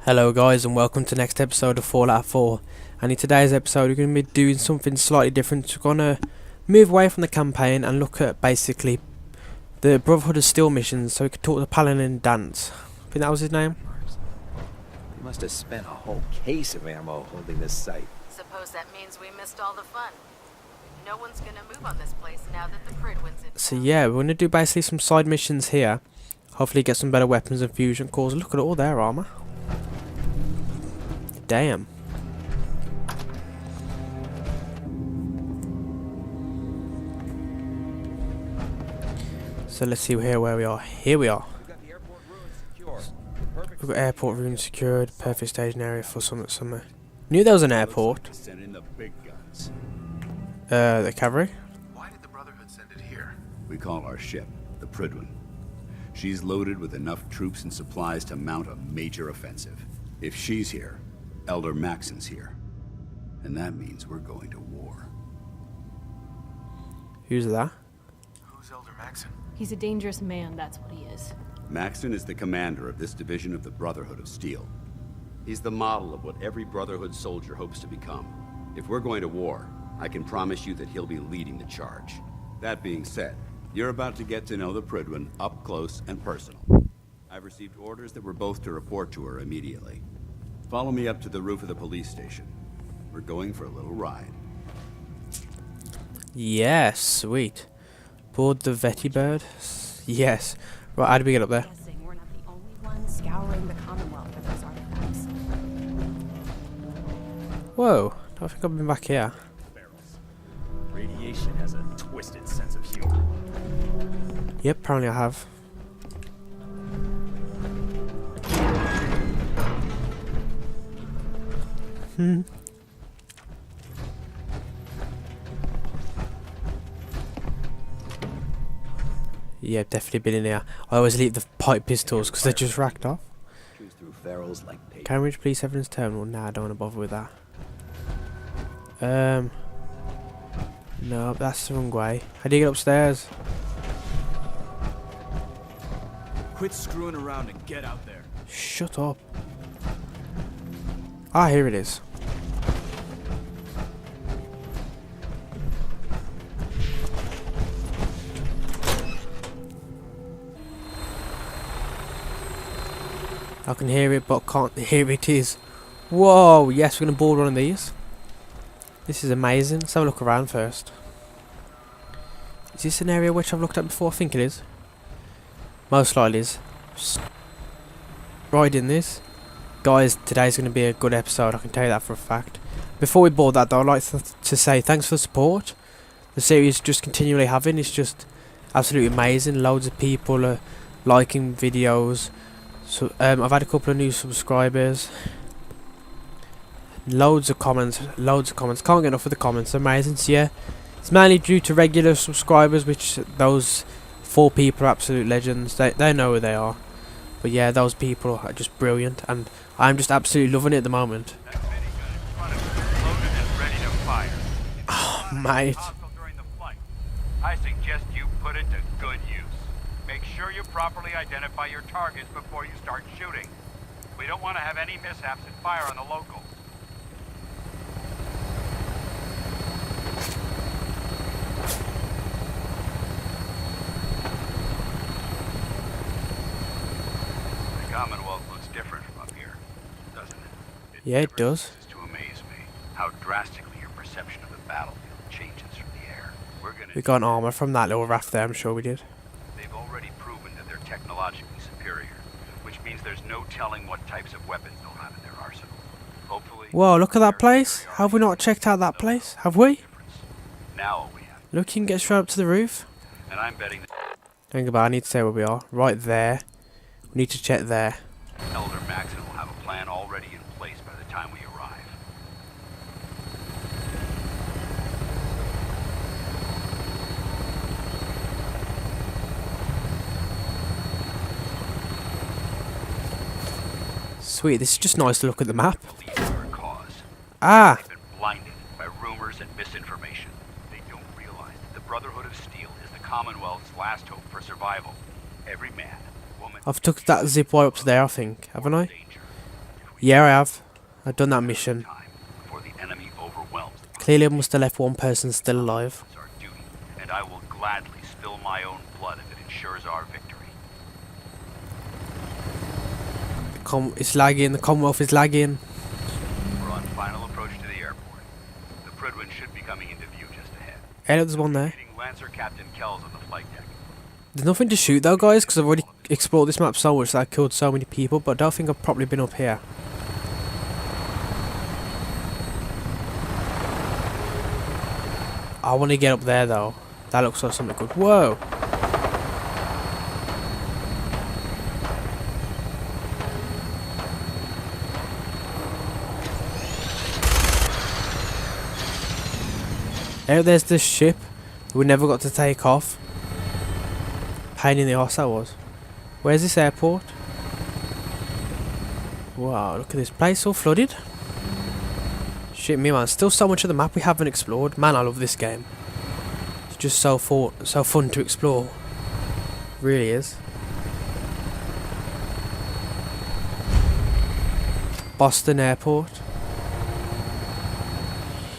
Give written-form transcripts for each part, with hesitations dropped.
Hello guys, and welcome to the next episode of Fallout 4. And in today's episode we're going to be doing something slightly different. We're going to move away from the campaign and look at basically the Brotherhood of Steel missions, so we could talk to Paladin Dance. I think that was his name. We must have spent a whole case of ammo holding this site. Suppose that means we missed all the fun. No one's gonna move on this place now that the Pridwin's in. So yeah, we're going to do basically some side missions here. Hopefully get some better weapons and fusion cores. Look at all their armour. Damn. So let's see where we are. Here we are. We've got airport room secured. Perfect staging area for summer. Knew there was an airport. The cavalry. Why did the Brotherhood send it here? We call our ship the Pridwin. She's loaded with enough troops and supplies to mount a major offensive. If she's here, Elder Maxon's here. And that means we're going to war. Who's that? Who's Elder Maxon? He's a dangerous man, that's what he is. Maxon is the commander of this division of the Brotherhood of Steel. He's the model of what every Brotherhood soldier hopes to become. If we're going to war, I can promise you that he'll be leading the charge. That being said, you're about to get to know the Pridwin up close and personal. I've received orders that we're both to report to her immediately. Follow me up to the roof of the police station. We're going for a little ride. Yes, sweet. Board the Vetty Bird? Yes. Right, how do we get up there? Guessing we're not the only ones scouring the Commonwealth for those artifacts. Whoa, I don't think I've been back here. Radiation has a twisted sense of humor. Yep, apparently I have. Yeah, definitely been in here. I always leave the pipe pistols because they're just racked off. Cruise through ferals like paper. Cambridge Police Evidence Terminal. Nah, I don't want to bother with that. No, that's the wrong way. How do you get upstairs? Quit screwing around and get out there. Shut up. Ah, here it is. I can hear it, but can't hear it is. Whoa, yes, we're going to board one of these. This is amazing. Let's have a look around first. Is this an area which I've looked at before? I think it is. Most likely is. Right in this. Guys, today's going to be a good episode, I can tell you that for a fact. Before we board that though, I'd like to say thanks for the support. The series just continually having, it's just absolutely amazing. Loads of people are liking videos. So I've had a couple of new subscribers. Loads of comments. Can't get enough of the comments. Amazing. So yeah, it's mainly due to regular subscribers, which those 4 people are absolute legends. They know who they are. But yeah, those people are just brilliant, and I'm just absolutely loving it at the moment. Oh, mate. I suggest you put it to good use. Make sure you properly identify your targets before you start shooting. We don't want to have any mishaps and fire on the locals. The Commonwealth looks different from up here, doesn't it? Yeah, it does. To amaze me how drastically your perception of the battlefield changes from the air. We got an armor from that little raft there, I'm sure we did. They've already proven that they're technologically superior, which means there's no telling what types of weapons they'll have in their arsenal. Hopefully. Whoa, look at that place. Have we not checked out that place? Have we? Now all we have. Look, you can get straight up to the roof. And I'm betting that Think about it, I need to say where we are. Right there. We need to check there. Elder Maxon will have a plan already in place by the time we arrive. Sweet, this is just nice to look at the map. Police are a cause. Ah! They've been blinded by rumors and misinformation. They don't realize that the Brotherhood of Steel is the Commonwealth's last hope for survival. Every man, woman, I've took that zip wire up to there, I think, haven't I? danger. If Yeah, I have. I've done that mission. Time before the enemy overwhelms the Clearly I must have left one person still alive. It's our duty, and I will gladly spill my own blood if it ensures our victory. It's lagging, the Commonwealth is lagging. We're on final approach to the airport. The Prydwen should be coming into view just ahead. Hey, look, there's one there. Meeting Lancer Captain Kells on the flight deck. There's nothing to shoot though, guys, because I've already explored this map so much that I killed so many people, but I don't think I've probably been up here. I want to get up there though. That looks like something good. Whoa! There's this ship that we never got to take off. Pain in the arse that was. Where's this airport? Wow, look at this place all flooded. Shit me man, still so much of the map we haven't explored. Man, I love this game. It's just so fun to explore. It really is. Boston Airport.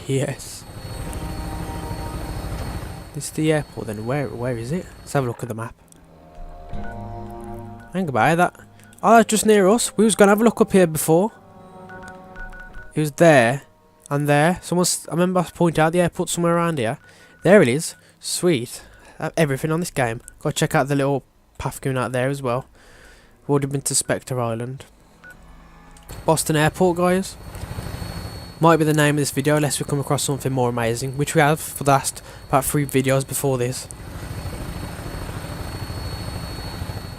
Yes. This is the airport then. Where is it? Let's have a look at the map. Hang about that. Oh, that's just near us. We was gonna have a look up here before. It was there and there. I remember I pointed out the airport somewhere around here. There it is. Sweet. Everything on this game. Gotta check out the little path going out there as well. We've already been to Spectre Island. Boston Airport, guys. Might be the name of this video unless we come across something more amazing, which we have for the last about 3 videos before this.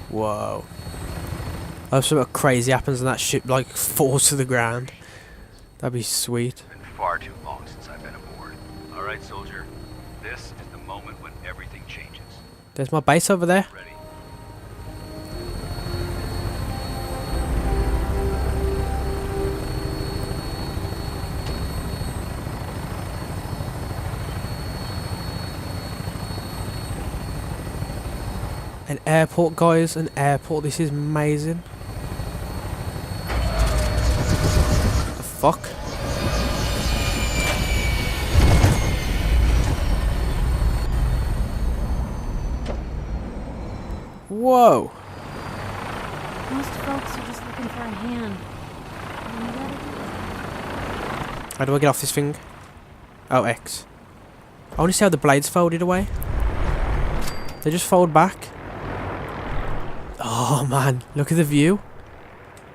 Whoa. I hope something crazy happens and that ship like falls to the ground. That'd be sweet. It's been far too long since I've been aboard. Alright, soldier. This is the moment when everything changes. There's my base over there. Ready? An airport, guys, an airport. This is amazing. The fuck? Whoa! Most folks are just looking for a hand. And you gotta do it. How do I get off this thing? Oh, X. I want to see how the blades folded away. They just fold back. Oh man, look at the view.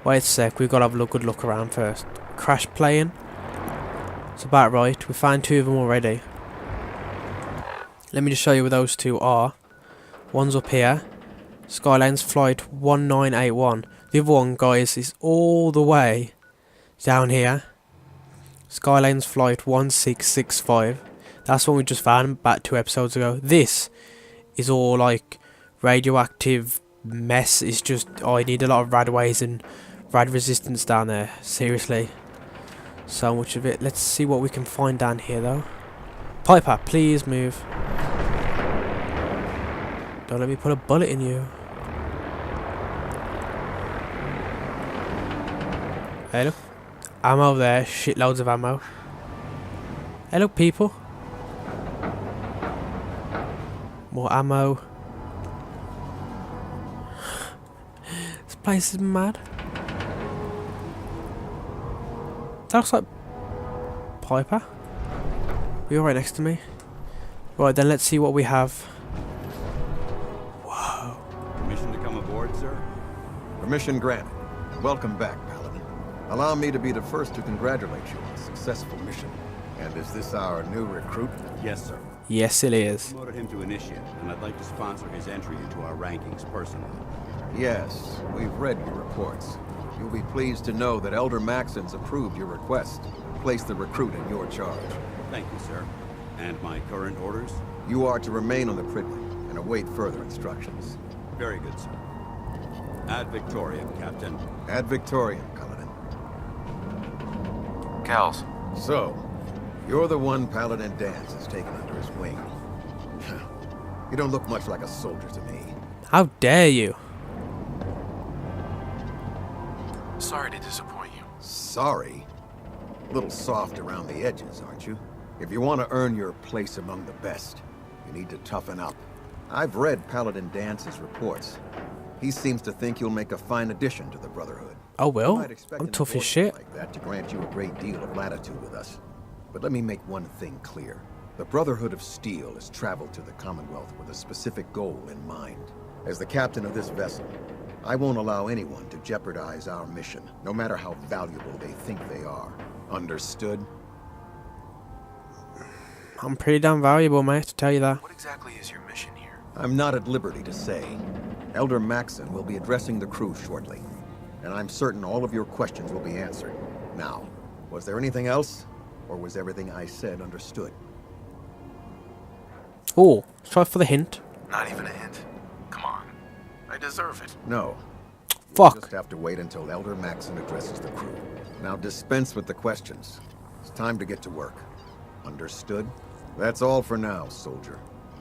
Wait a sec, we've got to have a good look around first. Crash plane. It's about right, we found 2 of them already. Let me just show you where those 2 are. One's up here. Skylines flight 1981. The other one, guys, is all the way down here. Skylines flight 1665. That's one we just found about 2 episodes ago. This is all like radioactive mess. It's just, oh, I need a lot of radways and rad resistance down there. Seriously. So much of it. Let's see what we can find down here though. Piper, please move. Don't let me put a bullet in you. Hey look. Ammo there. Shitloads of ammo. Hey look, people. More ammo. This place is mad. That looks like Piper. You're right next to me. Right then, let's see what we have. Whoa. Permission to come aboard, sir? Permission granted. Welcome back, Paladin. Allow me to be the first to congratulate you on a successful mission. And is this our new recruit? Yes, sir. Yes, it is. I promoted him to initiate, and I'd like to sponsor his entry into our rankings personally. Yes, we've read your reports. You'll be pleased to know that Elder Maxon's approved your request and placed the recruit in your charge. Thank you, sir. And my current orders? You are to remain on the Prydwen and await further instructions. Very good, sir. Ad Victoriam, Captain. Ad Victoriam, Paladin. Kells. So, you're the one Paladin Danse has taken under his wing. You don't look much like a soldier to me. How dare you? Sorry to disappoint you. Sorry? A little soft around the edges, aren't you? If you want to earn your place among the best, you need to toughen up. I've read Paladin Dance's reports. He seems to think you'll make a fine addition to the Brotherhood. Oh well, Might expect I'm an tough as endorsement shit. like that to grant you a great deal of latitude with us. But let me make one thing clear. The Brotherhood of Steel has traveled to the Commonwealth with a specific goal in mind. As the captain of this vessel, I won't allow anyone to jeopardize our mission, no matter how valuable they think they are. Understood? I'm pretty damn valuable, mate, to tell you that. What exactly is your mission here? I'm not at liberty to say. Elder Maxon will be addressing the crew shortly, and I'm certain all of your questions will be answered. Now, was there anything else, or was everything I said understood? Oh, let's try for the hint. Not even a hint. Come on. I deserve it. No. Fuck. You just have to wait until Elder Maxon addresses the crew. Now dispense with the questions. It's time to get to work. Understood? That's all for now, soldier.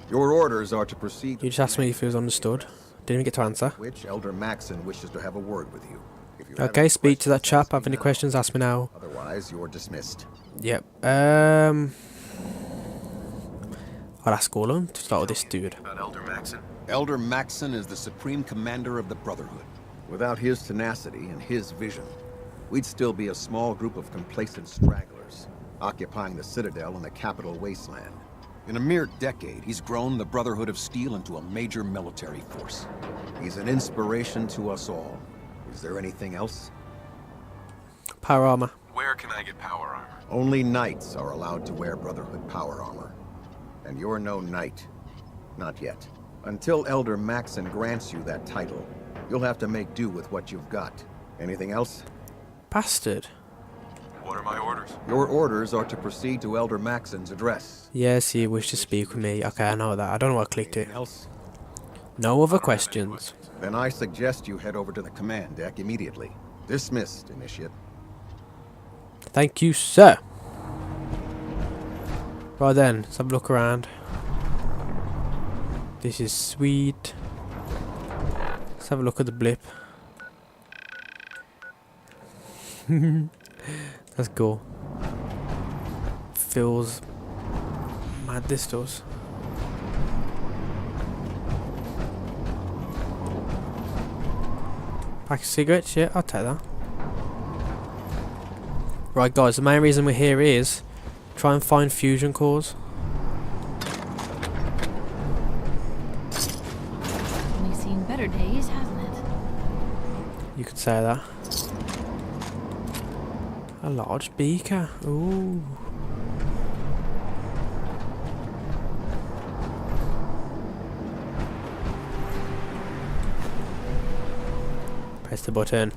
Your orders are to proceed. You just asked me if it was understood. Didn't even get to answer. Which Elder Maxon wishes to have a word with you. If you have Okay, any speak to that questions, chap. Have any now. questions, ask me now. Otherwise, you're dismissed. Yep. I'll ask all of them to start with this dude. About Elder Maxon? Elder Maxon is the supreme commander of the Brotherhood. Without his tenacity and his vision, we'd still be a small group of complacent stragglers, occupying the Citadel and the capital wasteland. In a mere decade, he's grown the Brotherhood of Steel into a major military force. He's an inspiration to us all. Is there anything else? Power armor. Where can I get power armor? Only knights are allowed to wear Brotherhood power armor. And you're no knight. Not yet. Until Elder Maxon grants you that title, you'll have to make do with what you've got. Anything else? Bastard. What are my orders? Your orders are to proceed to Elder Maxon's address. Yes, you wish to speak with me. Okay, I know that. I don't know why I clicked it. Anything else? No other questions. Then I suggest you head over to the command deck immediately. Dismissed, Initiate. Thank you, sir. Right then, let's have a look around. This is sweet. Let's have a look at the blip. That's cool. Feels mad, this does. Pack of cigarettes, yeah, I'll take that. Right guys, the main reason we're here is try and find fusion cores. We've seen better days, hasn't it? You could say that. A large beaker. Ooh. Press the button.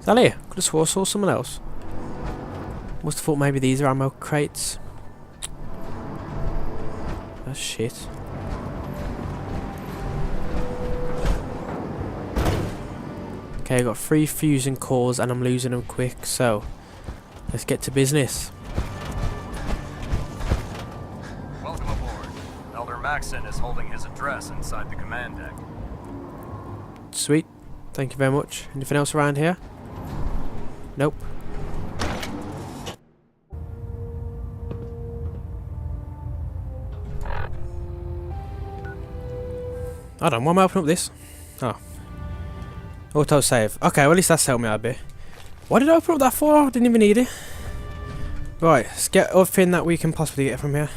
Sally, could have swore I saw someone else. Must have thought maybe these are ammo crates. That's shit. Okay, I got 3 fusion cores and I'm losing them quick, so let's get to business. Welcome aboard. Elder Maxon is holding his address inside the command deck. Sweet. Thank you very much. Anything else around here? Nope. Hold on, why am I opening up this? Oh. Auto save. Okay, well at least that's helped me out a bit. Why did I open up that for? I didn't even need it. Right, let's get everything that we can possibly get from here.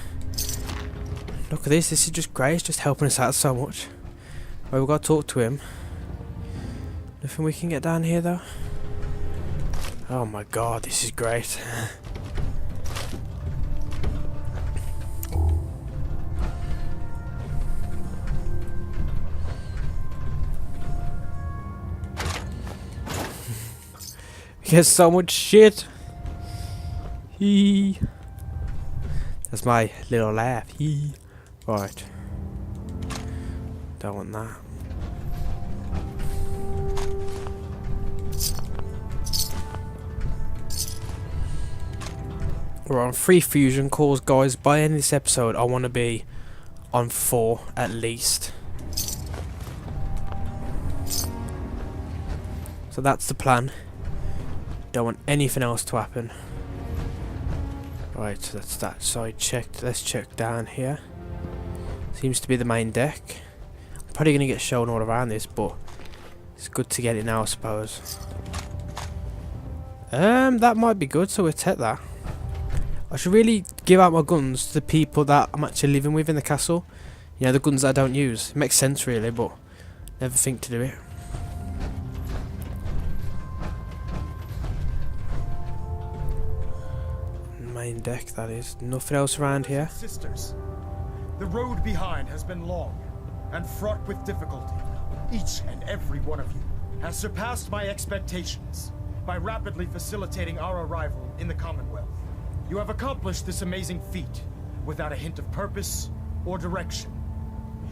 Look at this, this is just great, it's just helping us out so much. Right, we've got to talk to him. Nothing we can get down here though. Oh my god, this is great. We get so much shit. Hee. That's my little laugh. Hee. Right. Don't want that. We're on 3 fusion cores, guys. By the end of this episode, I want to be on 4 at least. So that's the plan. Don't want anything else to happen. Right, so that's that side checked. Let's check down here. Seems to be the main deck. I'm probably going to get shown all around this, but it's good to get it now, I suppose. That might be good, so we'll take that. I should really give out my guns to the people that I'm actually living with in the castle. You know, the guns that I don't use. It makes sense really, but never think to do it. Main deck, that is. Nothing else around here. Sisters, the road behind has been long and fraught with difficulty. Each and every one of you has surpassed my expectations by rapidly facilitating our arrival in the Commonwealth. You have accomplished this amazing feat without a hint of purpose or direction.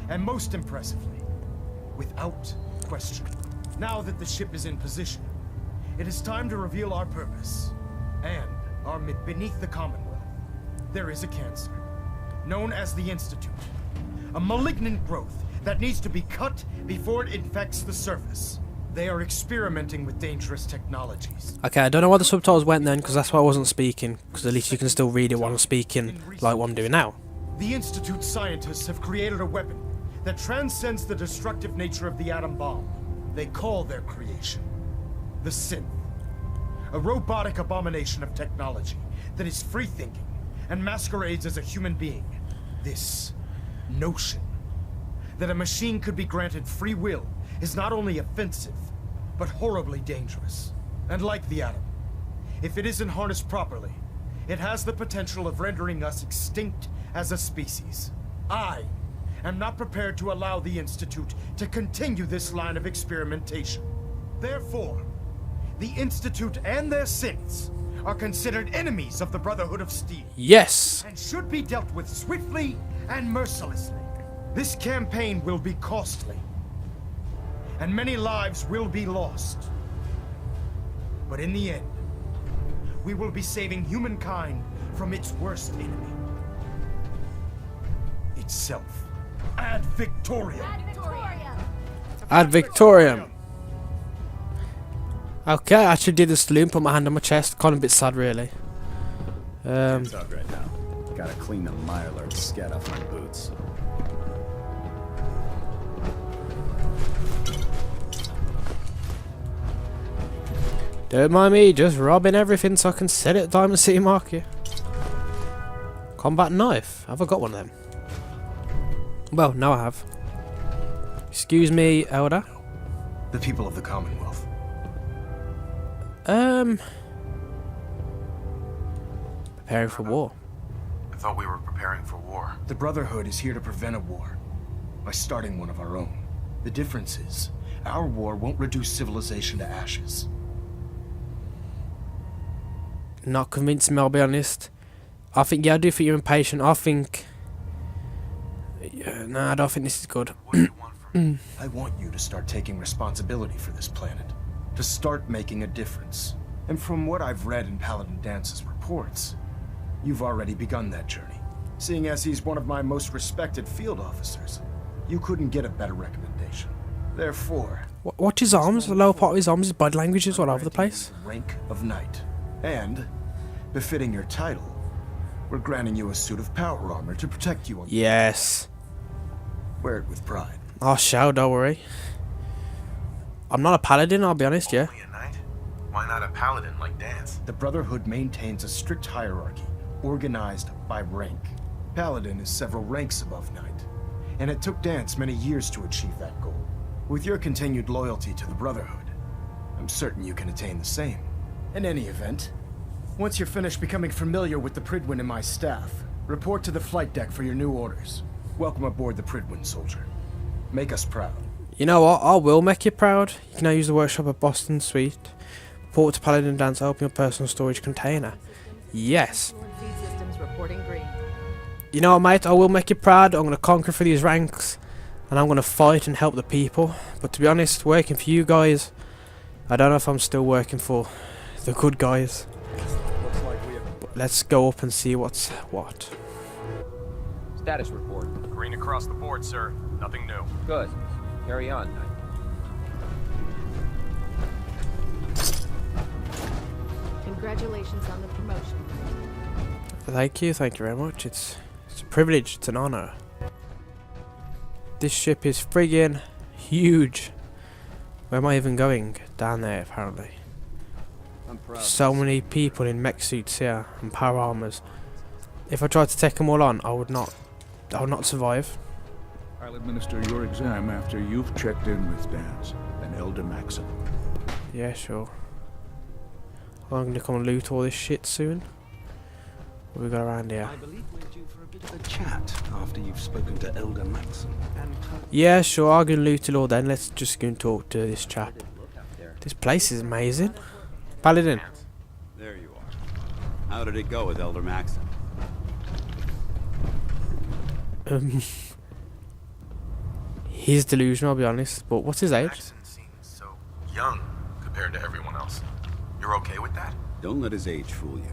And most impressively, without question. Now that the ship is in position, it is time to reveal our purpose. And beneath the Commonwealth, there is a cancer, known as the Institute. A malignant growth that needs to be cut before it infects the surface. They are experimenting with dangerous technologies. Okay, I don't know why the subtitles went then, because that's why I wasn't speaking. Because at least you can still read it while I'm speaking, like what I'm doing now. The Institute scientists have created a weapon that transcends the destructive nature of the atom bomb. They call their creation the Synth. A robotic abomination of technology that is free-thinking and masquerades as a human being. This notion that a machine could be granted free will is not only offensive, but horribly dangerous. And like the atom, if it isn't harnessed properly, it has the potential of rendering us extinct as a species. I am not prepared to allow the Institute to continue this line of experimentation. Therefore, the Institute and their synths are considered enemies of the Brotherhood of Steel. Yes! And should be dealt with swiftly and mercilessly. This campaign will be costly, and many lives will be lost. But in the end, we will be saving humankind from its worst enemy. Itself. Ad Victoriam! Ad Victoriam! Ad Victoriam! Okay, I actually did the saloon, put my hand on my chest. Kind of a bit sad, really. Hands up right now. Gotta clean the Mirelurk scat off my boots. Don't mind me, just robbing everything so I can sell it at Diamond City Market. Combat knife. Have I got one of them? Well, now I have. Excuse me, Elder. The people of the Commonwealth. Preparing for war. I thought we were preparing for war. The Brotherhood is here to prevent a war by starting one of our own. The difference is, our war won't reduce civilization to ashes. Not convincing me, I'll be honest. I think, yeah, I do think you're impatient. I think... nah, I don't think this is good. What do you want from me? I want you to start taking responsibility for this planet. To start making a difference. And from what I've read in Paladin Dance's reports, you've already begun that journey. Seeing as he's one of my most respected field officers, you couldn't get a better recommendation. Therefore... Watch his arms, the lower part of his arms, his body language is all over the place. Rank of Knight. And, befitting your title, we're granting you a suit of power armor to protect you on... Yes. Wear it with pride. I shall, don't worry. I'm not a paladin, I'll be honest, yeah. Only a knight? Why not a paladin like Dance? The Brotherhood maintains a strict hierarchy, organized by rank. Paladin is several ranks above Knight, and it took Dance many years to achieve that goal. With your continued loyalty to the Brotherhood, I'm certain you can attain the same. In any event, once you're finished becoming familiar with the Pridwin and my staff, report to the flight deck for your new orders. Welcome aboard the Pridwin, soldier. Make us proud. You know what? I will make you proud. You can now use the workshop at Boston Suite. Report to Paladin Dance, open your personal storage container. Yes. Systems reporting green. You know what, mate? I will make you proud. I'm going to conquer for these ranks. And I'm going to fight and help the people. But to be honest, working for you guys, I don't know if I'm still working for the good guys. Looks like we have... But let's go up and see what's what. Status report. Green across the board, sir. Nothing new. Good. Carry on, Knight. Congratulations on the promotion. Thank you very much. It's a privilege, it's an honor. This ship is friggin' huge. Where am I even going? Down there, apparently. I'm proud. So many people in mech suits here and power armors. If I tried to take them all on, I would not survive. I'll administer your exam after you've checked in with Dance and Elder Maxim. Yeah, sure. I'm gonna come and loot all this shit soon. What we got around here? I believe we're due for a bit of a chat after you've spoken to Elder Maxim and Yeah, sure, I'll go and loot it all then. Let's just go and talk to this chap. This place is amazing. Paladin. There you are. How did it go with Elder Maxim? He's delusional, I'll be honest, but what's his age? Maxson seems so young compared to everyone else. You're okay with that? Don't let his age fool you.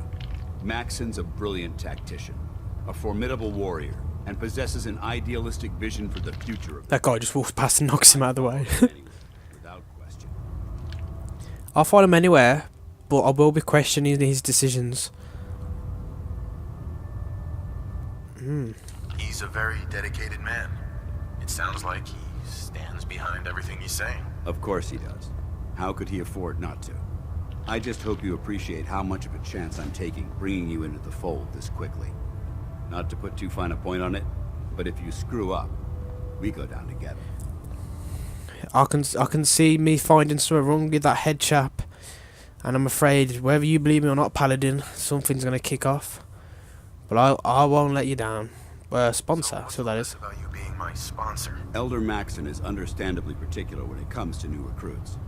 Maxon's a brilliant tactician, a formidable warrior, and possesses an idealistic vision for the future of That guy just walks past and knocks him out of the way. without question. I'll follow him anywhere, but I will be questioning his decisions. He's a very dedicated man. It sounds like he stands behind everything he's saying. Of course he does. How could he afford not to? I just hope you appreciate how much of a chance I'm taking bringing you into the fold this quickly. Not to put too fine a point on it, but if you screw up, we go down together. I can see me finding something wrong with that head chap, and I'm afraid whether you believe me or not, Paladin, something's gonna kick off. But I won't let you down. Sponsor, so that is. About you being my sponsor. Elder Maxon is understandably particular when it comes to new recruits.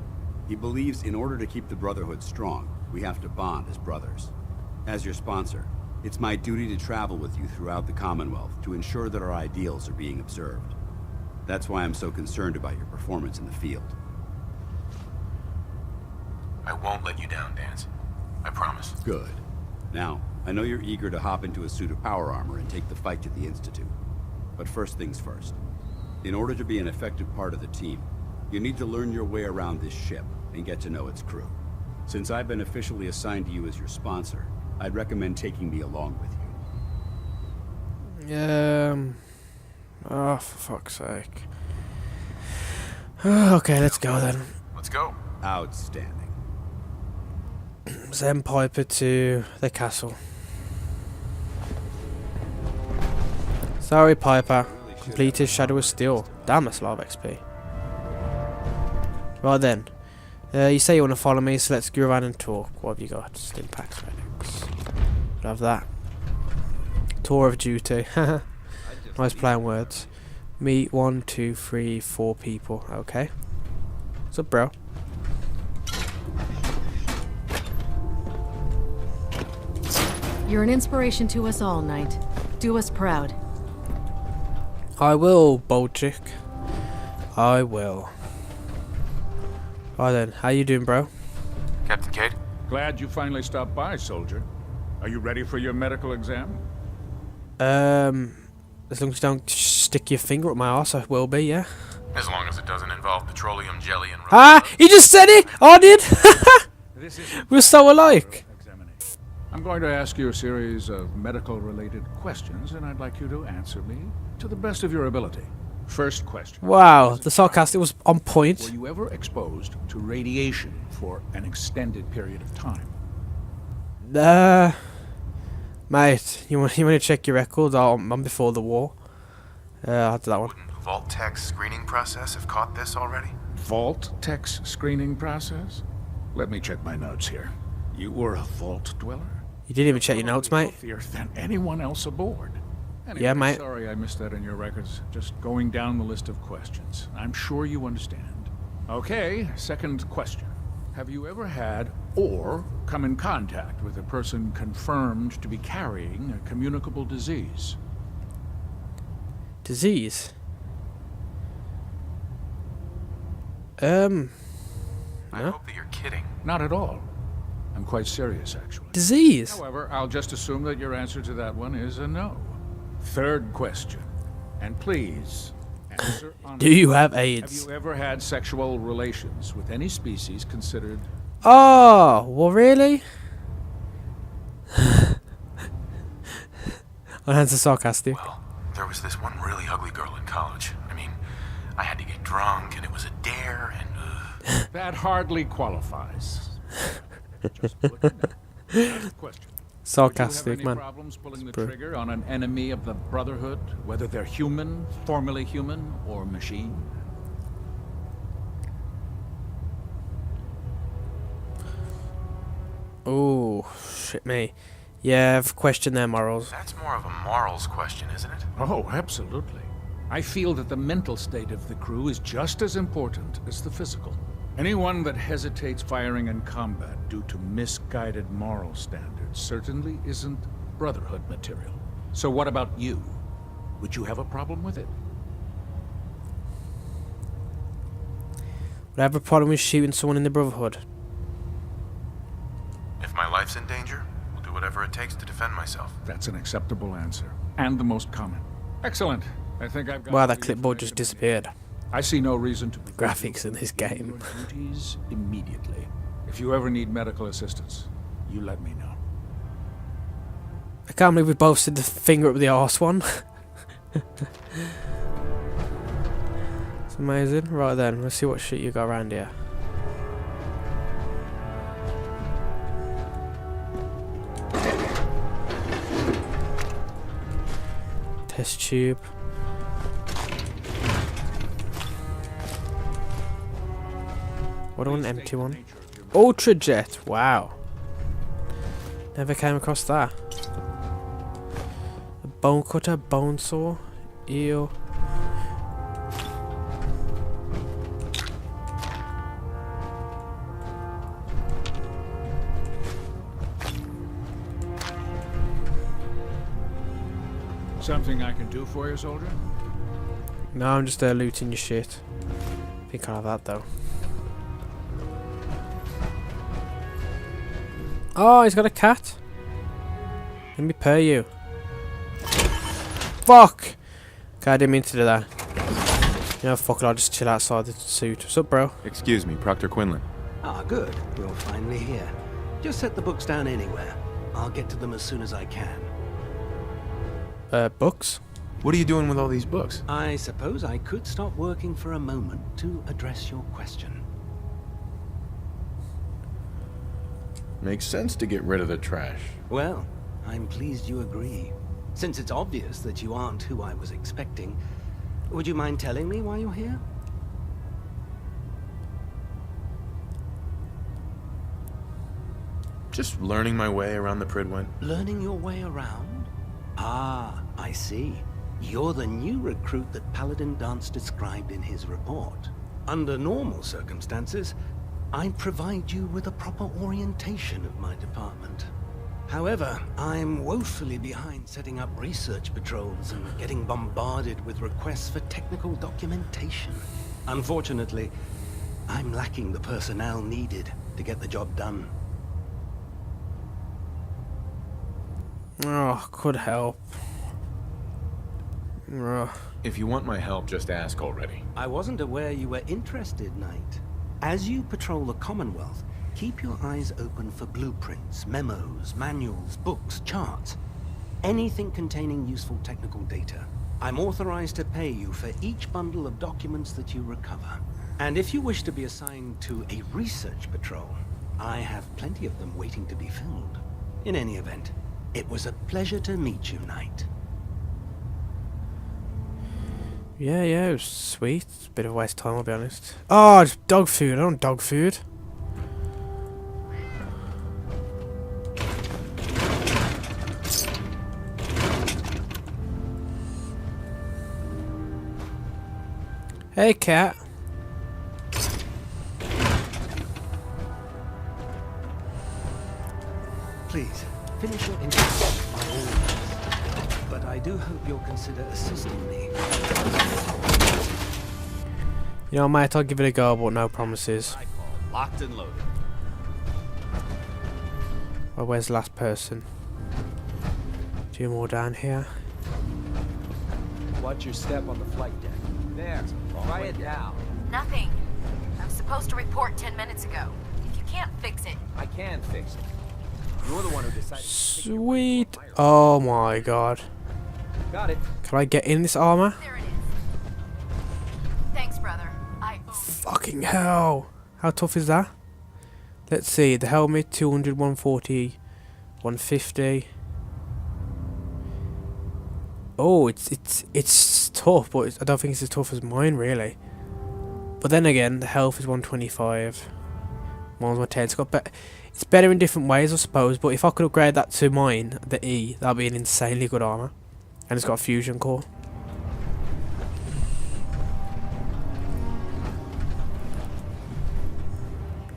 He believes in order to keep the Brotherhood strong, we have to bond as brothers. As your sponsor, it's my duty to travel with you throughout the Commonwealth to ensure that our ideals are being observed. That's why I'm so concerned about your performance in the field. I won't let you down, Dance. I promise. Good. Now, I know you're eager to hop into a suit of power armor and take the fight to the Institute. But first things first. In order to be an effective part of the team, you need to learn your way around this ship and get to know its crew. Since I've been officially assigned to you as your sponsor, I'd recommend taking me along with you. Oh, for fuck's sake. Okay, let's go then. Let's go. Outstanding. Send Piper to the castle. Sorry, Piper. Completed Shadow of Steel. Damn, that's a lot of XP. Right then. You say you want to follow me, so let's go around and talk. What have you got? Stim packs, relics. Love that. Tour of duty. Nice play on words. Meet 1, 2, 3, 4 people. Okay. What's up, bro? You're an inspiration to us all, Knight. Do us proud. I will, bold chick. I will. Right then, how you doing, bro? Captain Cade? Glad you finally stopped by, soldier. Are you ready for your medical exam? As long as you don't stick your finger up my arse, I will be, yeah. As long as it doesn't involve petroleum jelly and... Ah! He just said it! I did! We're so alike. I'm going to ask you a series of medical-related questions, and I'd like you to answer me to the best of your ability. First question. Wow, the sarcastic was on point. Were you ever exposed to radiation for an extended period of time? Mate, you want to check your records? I'm before the war. I'll do that one. Wouldn't Vault Tech's screening process have caught this already? Vault Tech's screening process? Let me check my notes here. You were a vault dweller? You didn't even check your notes, mate. Healthier than anyone else aboard. Anyway, yeah, mate. Sorry I missed that in your records. Just going down the list of questions. I'm sure you understand. Okay, second question. Have you ever had or come in contact with a person confirmed to be carrying a communicable disease? Disease? I No? hope that you're kidding. Not at all. I'm quite serious, actually. Disease? However, I'll just assume that your answer to that one is a no. Third question. And please, answer Do you have Have AIDS? you ever had sexual relations with any species considered... Oh, well, really? My hands are sarcastic. Well, there was this one really ugly girl in college. I mean, I had to get drunk, and it was a dare, and... That hardly qualifies. Just looking at it. Last question. Sarcastic, Would you have any man. problems pulling the True. trigger on an enemy of the Brotherhood, whether they're human, formerly human, or machine? Oh, shit me. Yeah, I've questioned their morals. That's more of a morals question, isn't it? Oh, absolutely. I feel that the mental state of the crew is just as important as the physical. Anyone that hesitates firing in combat due to misguided moral standards certainly isn't Brotherhood material. So what about you? Would you have a problem with it? Would I have a problem with shooting someone in the Brotherhood? If my life's in danger, we'll do whatever it takes to defend myself. That's an acceptable answer. And the most common. Excellent. I think I've got... Wow, all that the clipboard just information disappeared. I see no reason to... Graphics in this game. Your duties immediately. If you ever need medical assistance, you let me know. I can't believe we both said the finger up the arse one. It's amazing. Right then, let's see what shit you got around here. Test tube. What do I want, an empty one? Ultra jet. Wow. Never came across that. A bone cutter, bone saw, eel. Something I can do for you, soldier? No, I'm just looting your shit. I think I'll have that though. Oh, he's got a cat. Let me pay you. Fuck! Okay, I didn't mean to do that. You know, fuck it, I'll just chill outside the suit. What's up, bro? Excuse me, Proctor Quinlan. Ah, good. You're finally here. Just set the books down anywhere. I'll get to them as soon as I can. Books? What are you doing with all these books? I suppose I could stop working for a moment to address your question. Makes sense to get rid of the trash. Well, I'm pleased you agree. Since it's obvious that you aren't who I was expecting, would you mind telling me why you're here? Just learning my way around the Pridwen. Learning your way around? Ah, I see. You're the new recruit that Paladin Dance described in his report. Under normal circumstances, I'd provide you with a proper orientation of my department. However, I'm woefully behind setting up research patrols and getting bombarded with requests for technical documentation. Unfortunately, I'm lacking the personnel needed to get the job done. Oh, could help. If you want my help, just ask already. I wasn't aware you were interested, Knight. As you patrol the Commonwealth, keep your eyes open for blueprints, memos, manuals, books, charts. Anything containing useful technical data. I'm authorized to pay you for each bundle of documents that you recover. And if you wish to be assigned to a research patrol, I have plenty of them waiting to be filled. In any event, it was a pleasure to meet you, Knight. Yeah, it was sweet. It's a bit of a waste of time, I'll be honest. Oh, it's dog food. I don't want dog food. Hey, cat. Please, finish your introduction by all means. But I do hope you'll consider assisting me. You know, mate, I'll give it a go, but no promises. Locked and loaded. Well, where's the last person? 2 more down here. Watch your step on the flight deck. There. Try it now. Nothing. I'm supposed to report 10 minutes ago. If you can't fix it... I can fix it. You're the one who decided. Sweet. Oh my god. Got it. Can I get in this armor? There it is. Thanks, brother. Fucking hell. How tough is that? Let's see. The helmet, 200, 140, 150. Oh, it's tough, but I don't think it's as tough as mine, really. But then again, the health is 125. Mine's 110. It's better in different ways, I suppose. But if I could upgrade that to mine, the E, that'd be an insanely good armor. And it's got a fusion core.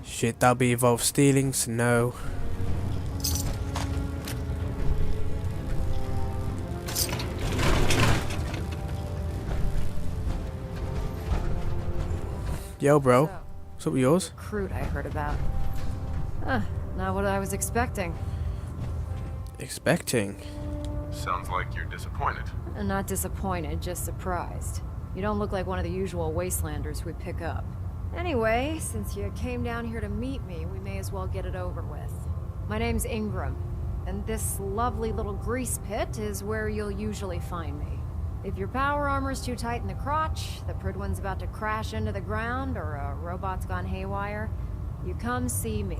Shit, that'll be evolved stealing, so no. Yo, bro. What's up with yours? Recruit I heard about. Huh, not what I was expecting. Expecting? Sounds like you're disappointed. Not disappointed, just surprised. You don't look like one of the usual wastelanders we pick up. Anyway, since you came down here to meet me, we may as well get it over with. My name's Ingram, and this lovely little grease pit is where you'll usually find me. If your power armor's too tight in the crotch, the Pridwen's about to crash into the ground, or a robot's gone haywire, you come see me.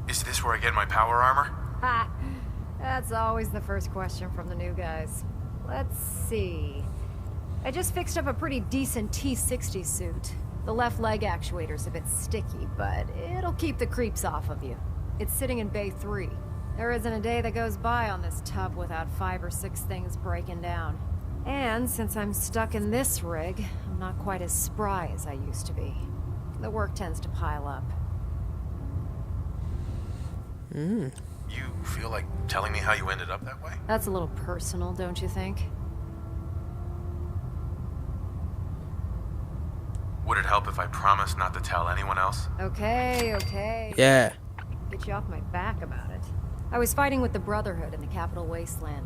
Is this where I get my power armor? Ha! That's always the first question from the new guys. Let's see. I just fixed up a pretty decent T-60 suit. The left leg actuator's a bit sticky, but it'll keep the creeps off of you. It's sitting in Bay 3. There isn't a day that goes by on this tub without 5 or 6 things breaking down. And since I'm stuck in this rig, I'm not quite as spry as I used to be. The work tends to pile up. You feel like telling me how you ended up that way? That's a little personal, don't you think? Would it help if I promised not to tell anyone else? Okay. Yeah. Get you off my back about it. I was fighting with the Brotherhood in the Capital Wasteland.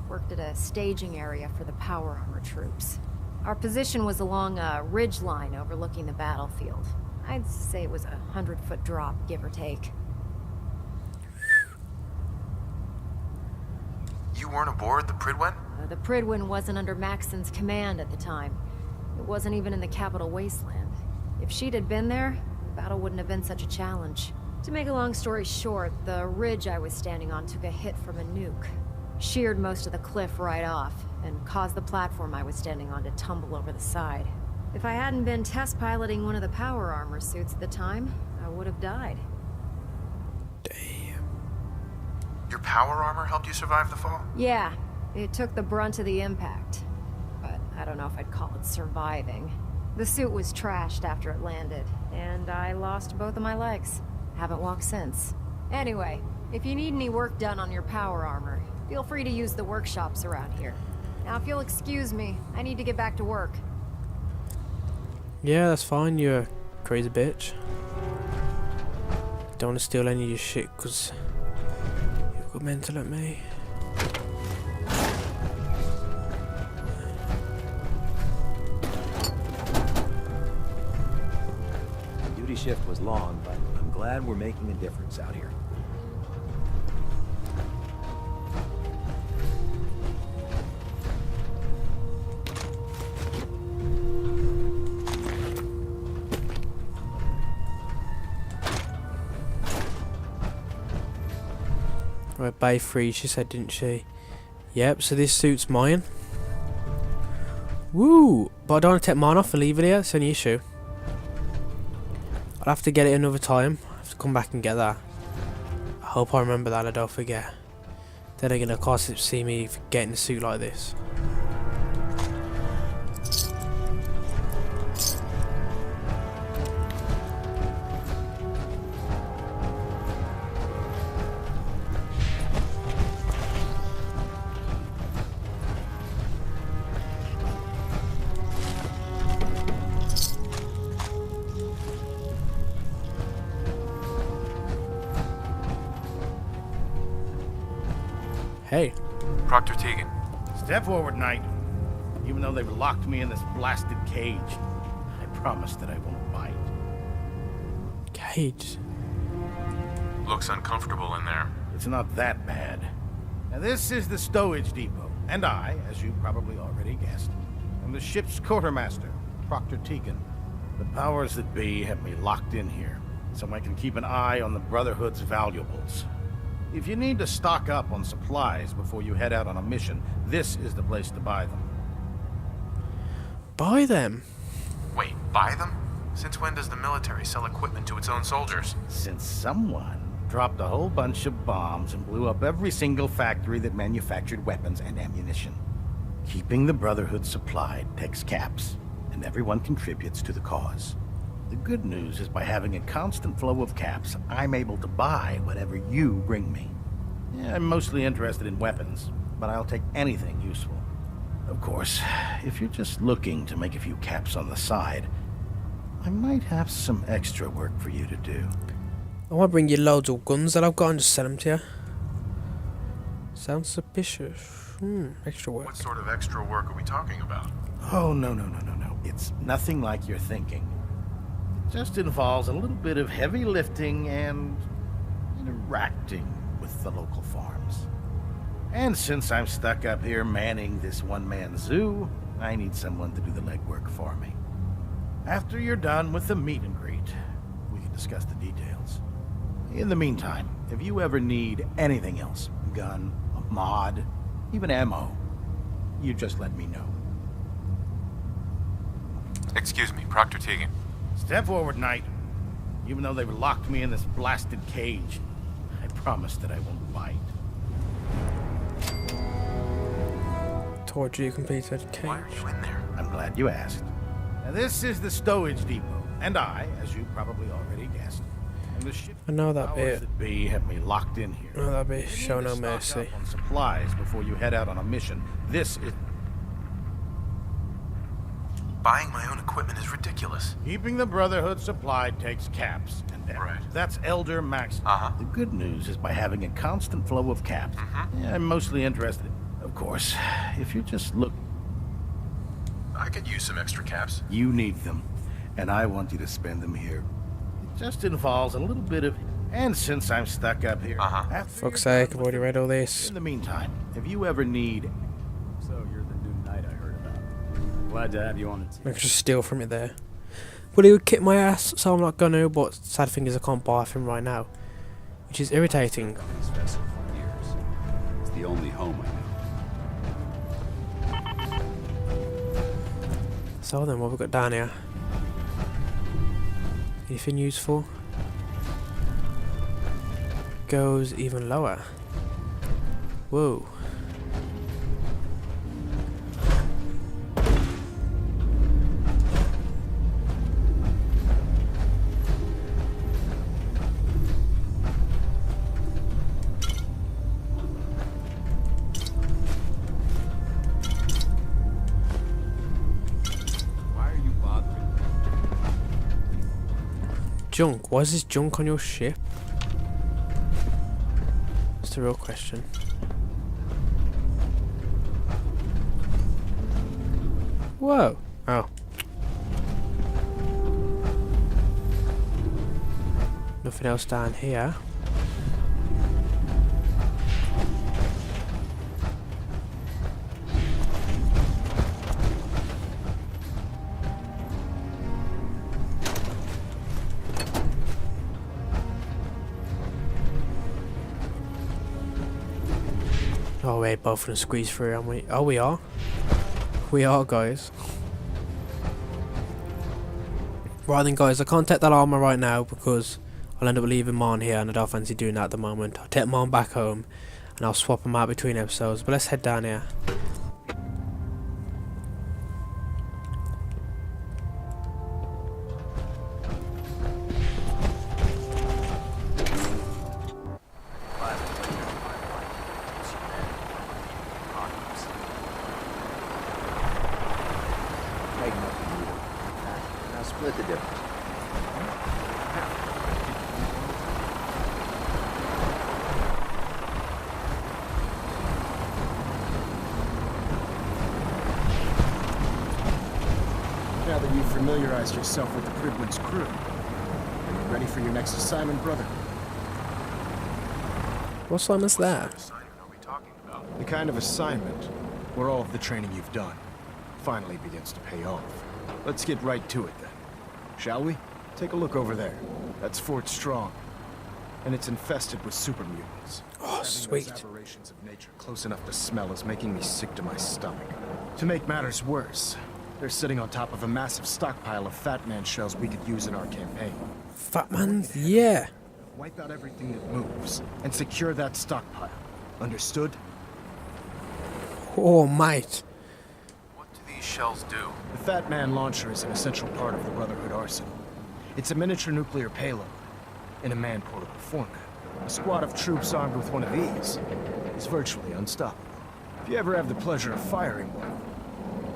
Worked at a staging area for the power armor troops. Our position was along a ridge line overlooking the battlefield. I'd say it was a 100-foot drop, give or take. You weren't aboard the Pridwen? The Pridwen wasn't under Maxon's command at the time. It wasn't even in the Capital Wasteland. If she'd had been there, the battle wouldn't have been such a challenge. To make a long story short, the ridge I was standing on took a hit from a nuke. Sheared most of the cliff right off, and caused the platform I was standing on to tumble over the side. If I hadn't been test piloting one of the power armor suits at the time, I would have died. Damn. Your power armor helped you survive the fall? Yeah, it took the brunt of the impact. But I don't know if I'd call it surviving. The suit was trashed after it landed, and I lost both of my legs. Haven't walked since. Anyway, if you need any work done on your power armor, feel free to use the workshops around here. Now, if you'll excuse me, I need to get back to work. Yeah, that's fine, you a crazy bitch. Don't want to steal any of your shit, because you've got mental at me. Duty shift was long, but I'm glad we're making a difference out here. Right, Bay 3, she said, didn't she? Yep, so this suit's mine. Woo! But I don't want to take mine off and leave it here, it's any issue. I'll have to get it another time. I have to come back and get that. I hope I remember that, I don't forget. Then again, of course, see me getting a suit like this. Hey. Proctor Tegan, Step forward, Knight. Even though they've locked me in this blasted cage, I promise that I won't bite. Cage? Looks uncomfortable in there. It's not that bad. Now, this is the stowage depot, and I, as you probably already guessed, am the ship's quartermaster, Proctor Tegan. The powers that be have me locked in here, so I can keep an eye on the Brotherhood's valuables. If you need to stock up on supplies before you head out on a mission, this is the place to buy them. Buy them? Wait, buy them? Since when does the military sell equipment to its own soldiers? Since someone dropped a whole bunch of bombs and blew up every single factory that manufactured weapons and ammunition. Keeping the Brotherhood supplied takes caps, and everyone contributes to the cause. The good news is by having a constant flow of caps, I'm able to buy whatever you bring me. Yeah, I'm mostly interested in weapons, but I'll take anything useful. Of course, if you're just looking to make a few caps on the side, I might have some extra work for you to do. I want to bring you loads of guns that I've got and just sell them to you. Sounds suspicious. Extra work. What sort of extra work are we talking about? Oh, no. It's nothing like you're thinking. It just involves a little bit of heavy lifting and interacting with the local farms. And since I'm stuck up here manning this one-man zoo, I need someone to do the legwork for me. After you're done with the meet and greet, we can discuss the details. In the meantime, if you ever need anything else, gun, a mod, even ammo, you just let me know. Excuse me, Proctor Tegan. Step forward, Knight. Even though they've locked me in this blasted cage, I promise that I won't bite. Told you completed cage. Why are you in there? I'm glad you asked. Now, this is the stowage depot, and I, as you probably already guessed, am the ship. I know that powers bit. That be have me locked in here. I know that bit. You Show need to no stock mercy. up on supplies before you head out on a mission. This is. Buying my own equipment is ridiculous. Keeping the Brotherhood supplied takes caps, and that's Elder Max. The good news is by having a constant flow of caps. Yeah, I'm mostly interested. Of course, if you just look. I could use some extra caps. You need them, and I want you to spend them here. It just involves a little bit of. And since I'm stuck up here. Fuck's sake, I've already read all this. In the meantime, if you ever need. So you're the new knight I heard about. Glad to have you on the team. I could just steal from it there. Well, he would kick my ass, so I'm not gonna, but sad thing is I can't buy from him right now. Which is irritating. It's the only home I know. So then, what have we got down here? Anything useful? Goes even lower. Whoa. Junk? Why is this junk on your ship? That's the real question. Whoa. Oh. Nothing else down here. Oh wait, both of them squeeze through, aren't we? Oh, we are. We are, guys. Right then, guys, I can't take that armor right now because I'll end up leaving mine here and I don't fancy doing that at the moment. I'll take mine back home and I'll swap them out between episodes. But let's head down here. Now split the difference. now that you've familiarized yourself with the Pridwood's crew. Are you ready for your next assignment, brother? What assignment's that? The kind of assignment where all of the training you've done finally begins to pay off. Let's get right to it then. Shall we? Take a look over there. That's Fort Strong. And it's infested with super mutants. Oh, sweet. Those aberrations of nature close enough to smell is making me sick to my stomach. To make matters worse, they're sitting on top of a massive stockpile of Fat Man shells we could use in our campaign. Fat Man? Yeah. Wipe out everything that moves and secure that stockpile. Understood? Oh, mate. What do these shells do? The Fat Man launcher is an essential part of the Brotherhood arsenal. It's a miniature nuclear payload in a man-portable format. A squad of troops armed with one of these is virtually unstoppable. If you ever have the pleasure of firing one,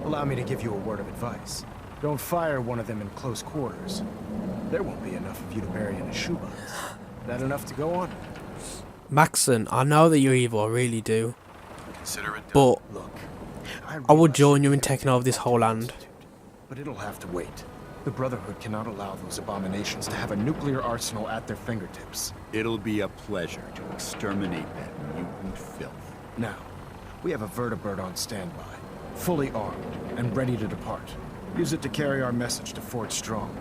allow me to give you a word of advice. Don't fire one of them in close quarters. There won't be enough of you to bury in a shoebox. That enough to go on? Maxon, I know that you're evil, I really do. Consider it But Look, I will join you in taking over this whole land. but it'll have to wait. The Brotherhood cannot allow those abominations to have a nuclear arsenal at their fingertips. It'll be a pleasure to exterminate that mutant filth. Now, we have a vertibird on standby, fully armed and ready to depart. Use it to carry our message to Fort Strong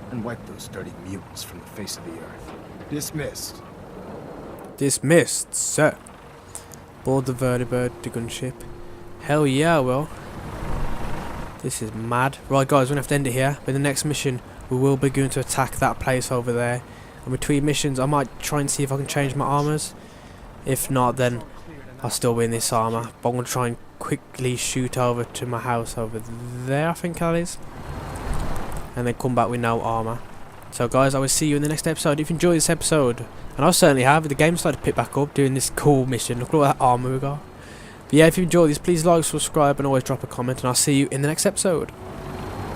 and wipe those dirty mutants from the face of the earth. Dismissed. Dismissed, sir. Board the vertibird to gunship. Hell yeah, well. This is mad. Right guys, we're going to have to end it here. But in the next mission, we will be going to attack that place over there. And between missions, I might try and see if I can change my armors. If not, then I'll still be in this armor. But I'm going to try and quickly shoot over to my house over there, I think that is. And then come back with no armor. So guys, I will see you in the next episode. If you enjoyed this episode, and I certainly have, the game started to pick back up doing this cool mission. Look at all that armor we got. But yeah, if you enjoyed this, please like, subscribe, and always drop a comment, and I'll see you in the next episode.